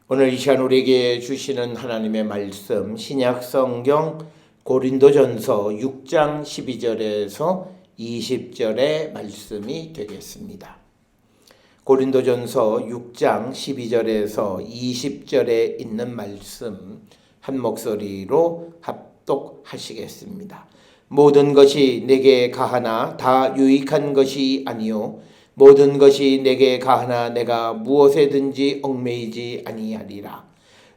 오늘 이 시간 우리에게 주시는 하나님의 말씀 신약 성경 고린도전서 6장 12절에서 20절의 말씀이 되겠습니다. 고린도전서 6장 12절에서 20절에 있는 말씀 한 목소리로 합독하시겠습니다. 모든 것이 내게 가하나 다 유익한 것이 아니요 모든 것이 내게 가하나 내가 무엇에든지 얽매이지 아니하리라.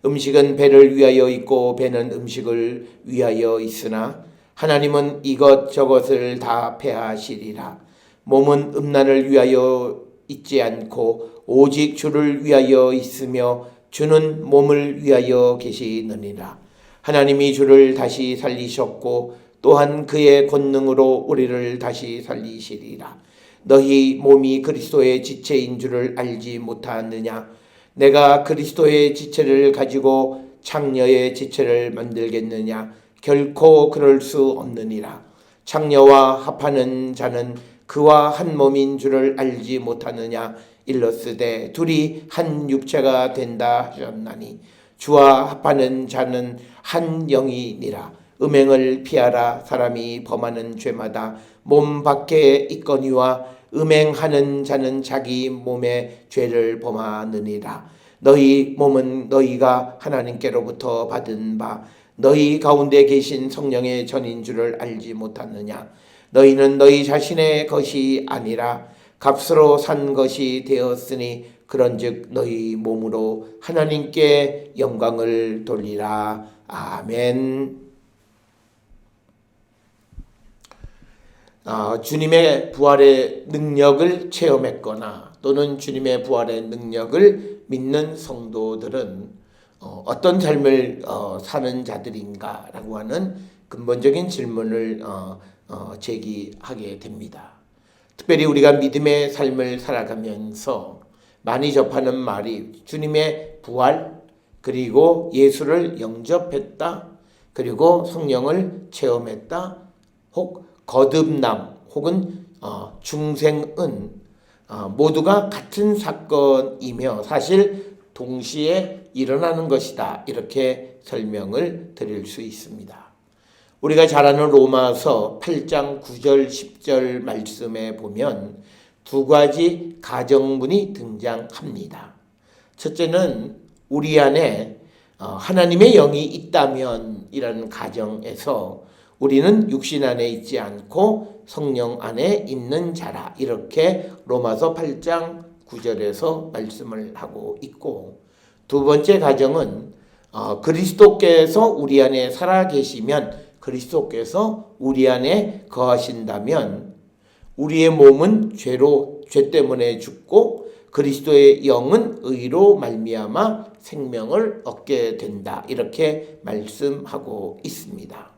음식은 배를 위하여 있고 배는 음식을 위하여 있으나 하나님은 이것저것을 다 폐하시리라. 몸은 음란을 위하여 있지 않고 오직 주를 위하여 있으며 주는 몸을 위하여 계시느니라. 하나님이 주를 다시 살리셨고 또한 그의 권능으로 우리를 다시 살리시리라. 너희 몸이 그리스도의 지체인 줄을 알지 못하느냐? 내가 그리스도의 지체를 가지고 창녀의 지체를 만들겠느냐? 결코 그럴 수 없느니라. 창녀와 합하는 자는 그와 한 몸인 줄을 알지 못하느냐? 일러스되 둘이 한 육체가 된다 하셨나니 주와 합하는 자는 한 영이니라. 음행을 피하라. 사람이 범하는 죄마다 몸 밖에 있거니와 음행하는 자는 자기 몸의 죄를 범하느니라. 너희 몸은 너희가 하나님께로부터 받은 바 너희 가운데 계신 성령의 전인 줄을 알지 못하느냐. 너희는 너희 자신의 것이 아니라 값으로 산 것이 되었으니 그런즉 너희 몸으로 하나님께 영광을 돌리라. 아멘. 주님의 부활의 능력을 체험했거나 또는 주님의 부활의 능력을 믿는 성도들은 어떤 삶을 사는 자들인가라고 하는 근본적인 질문을 제기하게 됩니다. 특별히 우리가 믿음의 삶을 살아가면서 많이 접하는 말이 주님의 부활, 그리고 예수를 영접했다, 그리고 성령을 체험했다, 혹 거듭남 혹은 중생은 모두가 같은 사건이며 사실 동시에 일어나는 것이다, 이렇게 설명을 드릴 수 있습니다. 우리가 잘 아는 로마서 8장 9절 10절 말씀에 보면 두 가지 가정문이 등장합니다. 첫째는 우리 안에 하나님의 영이 있다면 이라는 가정에서 우리는 육신 안에 있지 않고 성령 안에 있는 자라, 이렇게 로마서 8장 9절에서 말씀을 하고 있고, 두 번째 가정은 그리스도께서 우리 안에 살아계시면, 그리스도께서 우리 안에 거하신다면 우리의 몸은 죄 때문에 죽고 그리스도의 영은 의로 말미암아 생명을 얻게 된다, 이렇게 말씀하고 있습니다.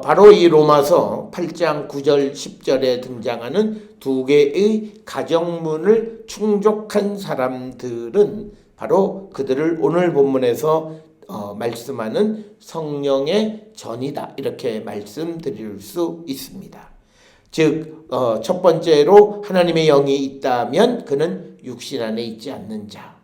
바로 이 로마서 8장 9절 10절에 등장하는 두 개의 가정문을 충족한 사람들은 바로 그들을 오늘 본문에서 말씀하는 성령의 전이다, 이렇게 말씀드릴 수 있습니다. 즉 첫 번째로 하나님의 영이 있다면 그는 육신 안에 있지 않는 자,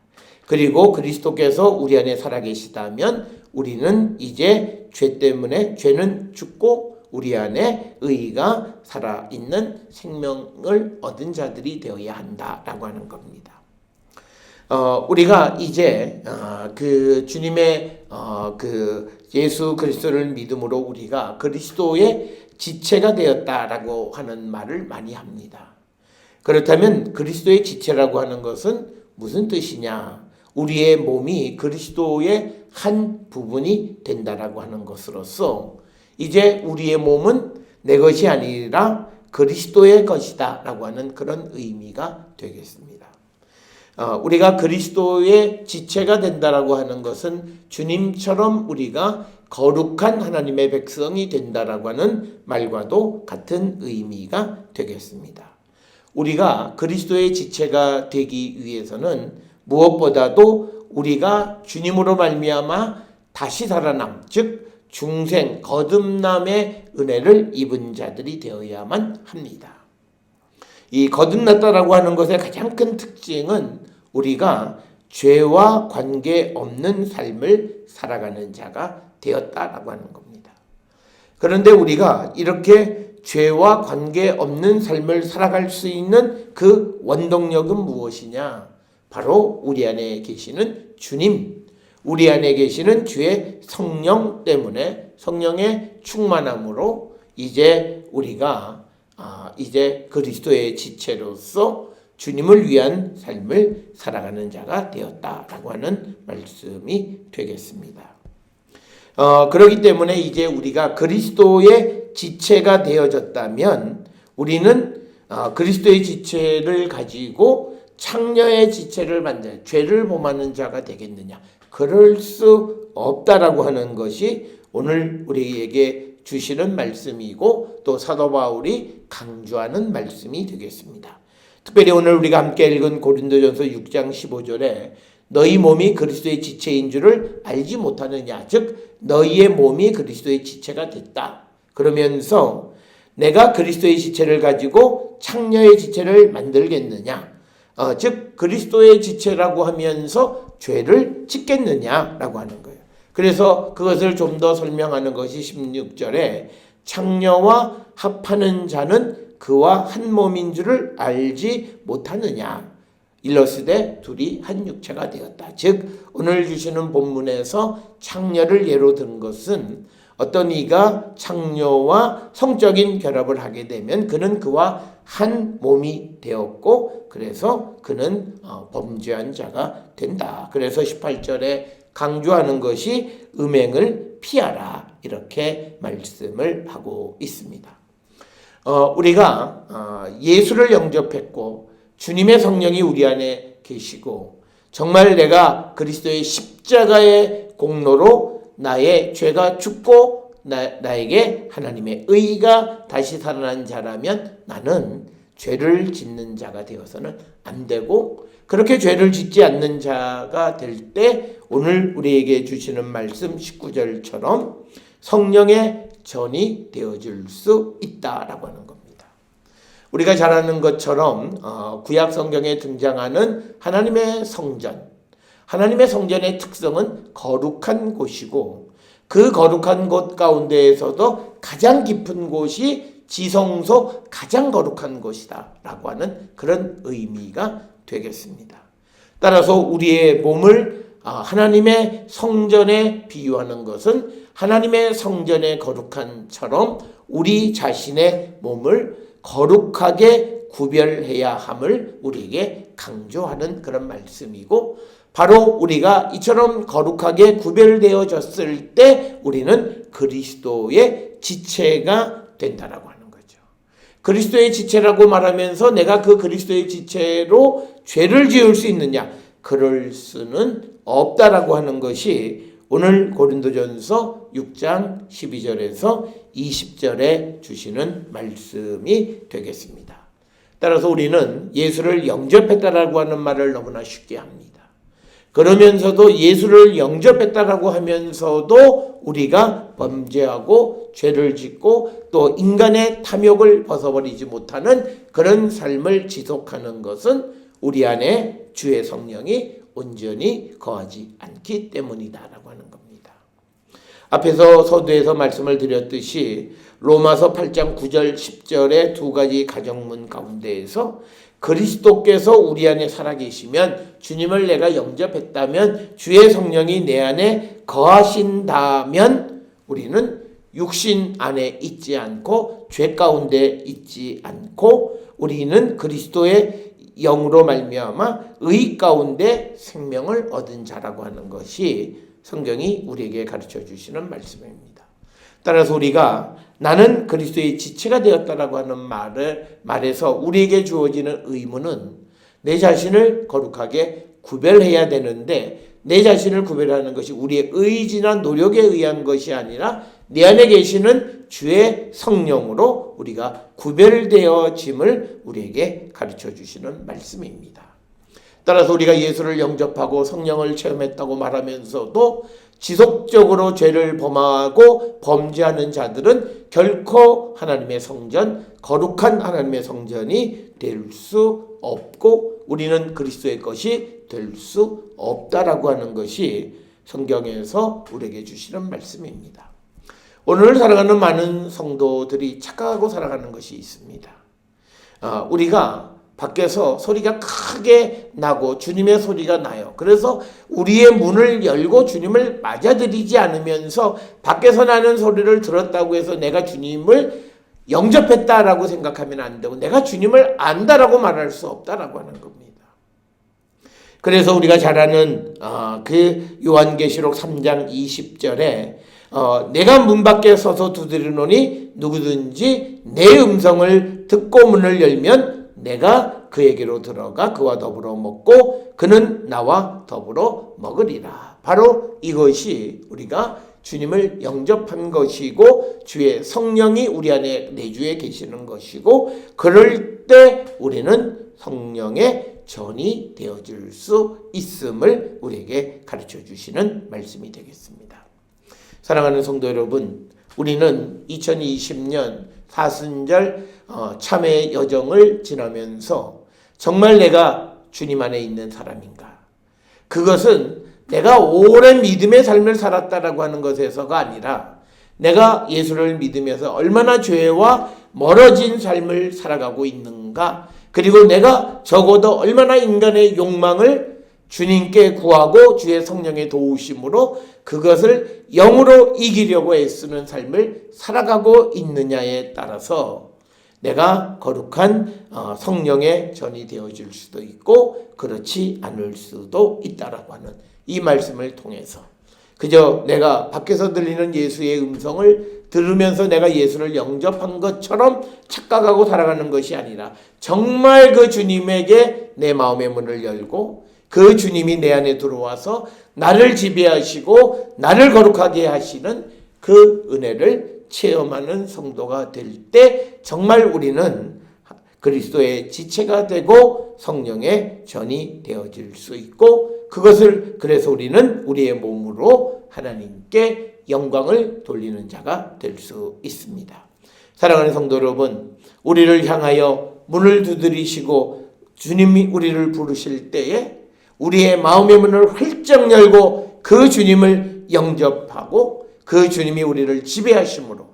그리고 그리스도께서 우리 안에 살아계시다면 우리는 이제 죄 때문에 죄는 죽고 우리 안에 의가 살아있는 생명을 얻은 자들이 되어야 한다라고 하는 겁니다. 우리가 이제 그 주님의 그 예수 그리스도를 믿음으로 우리가 그리스도의 지체가 되었다라고 하는 말을 많이 합니다. 그렇다면 그리스도의 지체라고 하는 것은 무슨 뜻이냐? 우리의 몸이 그리스도의 한 부분이 된다라고 하는 것으로서 이제 우리의 몸은 내 것이 아니라 그리스도의 것이다 라고 하는 그런 의미가 되겠습니다. 우리가 그리스도의 지체가 된다라고 하는 것은 주님처럼 우리가 거룩한 하나님의 백성이 된다라고 하는 말과도 같은 의미가 되겠습니다. 우리가 그리스도의 지체가 되기 위해서는 무엇보다도 우리가 주님으로 말미암아 다시 살아남, 즉 중생 거듭남의 은혜를 입은 자들이 되어야만 합니다. 이 거듭났다라고 하는 것의 가장 큰 특징은 우리가 죄와 관계없는 삶을 살아가는 자가 되었다라고 하는 겁니다. 그런데 우리가 이렇게 죄와 관계없는 삶을 살아갈 수 있는 그 원동력은 무엇이냐? 바로 우리 안에 계시는 주님, 우리 안에 계시는 주의 성령 때문에, 성령의 충만함으로 이제 우리가 이제 그리스도의 지체로서 주님을 위한 삶을 살아가는 자가 되었다라고 하는 말씀이 되겠습니다. 그렇기 때문에 이제 우리가 그리스도의 지체가 되어졌다면 우리는 그리스도의 지체를 가지고 창녀의 지체를 만든 죄를 범하는 자가 되겠느냐? 그럴 수 없다라고 하는 것이 오늘 우리에게 주시는 말씀이고 또 사도 바울이 강조하는 말씀이 되겠습니다. 특별히 오늘 우리가 함께 읽은 고린도전서 6장 15절에 너희 몸이 그리스도의 지체인 줄을 알지 못하느냐, 즉 너희의 몸이 그리스도의 지체가 됐다. 그러면서 내가 그리스도의 지체를 가지고 창녀의 지체를 만들겠느냐, 즉 그리스도의 지체라고 하면서 죄를 짓겠느냐라고 하는 거예요. 그래서 그것을 좀 더 설명하는 것이 16절에 창녀와 합하는 자는 그와 한 몸인 줄을 알지 못하느냐, 일러스되 둘이 한 육체가 되었다. 즉 오늘 주시는 본문에서 창녀를 예로 든 것은 어떤 이가 창녀와 성적인 결합을 하게 되면 그는 그와 한 몸이 되었고 그래서 그는 범죄한 자가 된다. 그래서 18절에 강조하는 것이 음행을 피하라, 이렇게 말씀을 하고 있습니다. 우리가 예수를 영접했고 주님의 성령이 우리 안에 계시고 정말 내가 그리스도의 십자가의 공로로 나의 죄가 죽고 나에게 하나님의 의가 다시 살아난 자라면 나는 죄를 짓는 자가 되어서는 안 되고, 그렇게 죄를 짓지 않는 자가 될 때 오늘 우리에게 주시는 말씀 19절처럼 성령의 전이 되어줄 수 있다라고 하는 겁니다. 우리가 잘 아는 것처럼 구약 성경에 등장하는 하나님의 성전, 하나님의 성전의 특성은 거룩한 곳이고 그 거룩한 곳 가운데에서도 가장 깊은 곳이 지성소, 가장 거룩한 곳이다 라고 하는 그런 의미가 되겠습니다. 따라서 우리의 몸을 하나님의 성전에 비유하는 것은 하나님의 성전의 거룩한처럼 우리 자신의 몸을 거룩하게 구별해야 함을 우리에게 강조하는 그런 말씀이고, 바로 우리가 이처럼 거룩하게 구별되어졌을 때 우리는 그리스도의 지체가 된다라고 하는 거죠. 그리스도의 지체라고 말하면서 내가 그 그리스도의 지체로 죄를 지을 수 있느냐? 그럴 수는 없다라고 하는 것이 오늘 고린도전서 6장 12절에서 20절에 주시는 말씀이 되겠습니다. 따라서 우리는 예수를 영접했다라고 하는 말을 너무나 쉽게 합니다. 그러면서도 예수를 영접했다라고 하면서도 우리가 범죄하고 죄를 짓고 또 인간의 탐욕을 벗어버리지 못하는 그런 삶을 지속하는 것은 우리 안에 주의 성령이 온전히 거하지 않기 때문이다라고 하는 겁니다. 앞에서 서두에서 말씀을 드렸듯이 로마서 8장 9절 10절의 두 가지 가정문 가운데에서 그리스도께서 우리 안에 살아계시면, 주님을 내가 영접했다면, 주의 성령이 내 안에 거하신다면 우리는 육신 안에 있지 않고 죄 가운데 있지 않고 우리는 그리스도의 영으로 말미암아 의 가운데 생명을 얻은 자라고 하는 것이 성경이 우리에게 가르쳐 주시는 말씀입니다. 따라서 우리가 나는 그리스도의 지체가 되었다라고 하는 말에서 우리에게 주어지는 의무는 내 자신을 거룩하게 구별해야 되는데, 내 자신을 구별하는 것이 우리의 의지나 노력에 의한 것이 아니라 내 안에 계시는 주의 성령으로 우리가 구별되어짐을 우리에게 가르쳐 주시는 말씀입니다. 따라서 우리가 예수를 영접하고 성령을 체험했다고 말하면서도 지속적으로 죄를 범하고 범죄하는 자들은 결코 하나님의 성전, 거룩한 하나님의 성전이 될 수 없고 우리는 그리스도의 것이 될 수 없다라고 하는 것이 성경에서 우리에게 주시는 말씀입니다. 오늘 살아가는 많은 성도들이 착각하고 살아가는 것이 있습니다. 우리가 밖에서 소리가 크게 나고 주님의 소리가 나요. 그래서 우리의 문을 열고 주님을 맞아들이지 않으면서 밖에서 나는 소리를 들었다고 해서 내가 주님을 영접했다라고 생각하면 안 되고 내가 주님을 안다라고 말할 수 없다라고 하는 겁니다. 그래서 우리가 잘 아는 그 요한계시록 3장 20절에 내가 문 밖에 서서 두드리노니 누구든지 내 음성을 듣고 문을 열면 내가 그에게로 들어가 그와 더불어 먹고 그는 나와 더불어 먹으리라. 바로 이것이 우리가 주님을 영접한 것이고 주의 성령이 우리 안에 내주에 계시는 것이고 그럴 때 우리는 성령의 전이 되어질 수 있음을 우리에게 가르쳐 주시는 말씀이 되겠습니다. 사랑하는 성도 여러분, 우리는 2020년 사순절 참회의 여정을 지나면서 정말 내가 주님 안에 있는 사람인가? 그것은 내가 오랜 믿음의 삶을 살았다라고 하는 것에서가 아니라 내가 예수를 믿으면서 얼마나 죄와 멀어진 삶을 살아가고 있는가? 그리고 내가 적어도 얼마나 인간의 욕망을 주님께 구하고 주의 성령의 도우심으로 그것을 영으로 이기려고 애쓰는 삶을 살아가고 있느냐에 따라서 내가 거룩한 성령의 전이 되어질 수도 있고 그렇지 않을 수도 있다라고 하는 이 말씀을 통해서 그저 내가 밖에서 들리는 예수의 음성을 들으면서 내가 예수를 영접한 것처럼 착각하고 살아가는 것이 아니라 정말 그 주님에게 내 마음의 문을 열고 그 주님이 내 안에 들어와서 나를 지배하시고 나를 거룩하게 하시는 그 은혜를 체험하는 성도가 될 때 정말 우리는 그리스도의 지체가 되고 성령의 전이 되어질 수 있고 그것을 그래서 우리는 우리의 몸으로 하나님께 영광을 돌리는 자가 될 수 있습니다. 사랑하는 성도 여러분, 우리를 향하여 문을 두드리시고 주님이 우리를 부르실 때에 우리의 마음의 문을 활짝 열고 그 주님을 영접하고 그 주님이 우리를 지배하심으로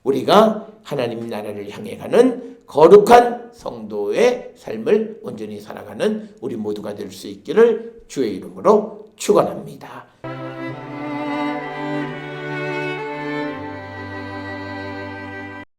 우리가 하나님 나라를 향해 가는 거룩한 성도의 삶을 온전히 살아가는 우리 모두가 될 수 있기를 주의 이름으로 축원합니다.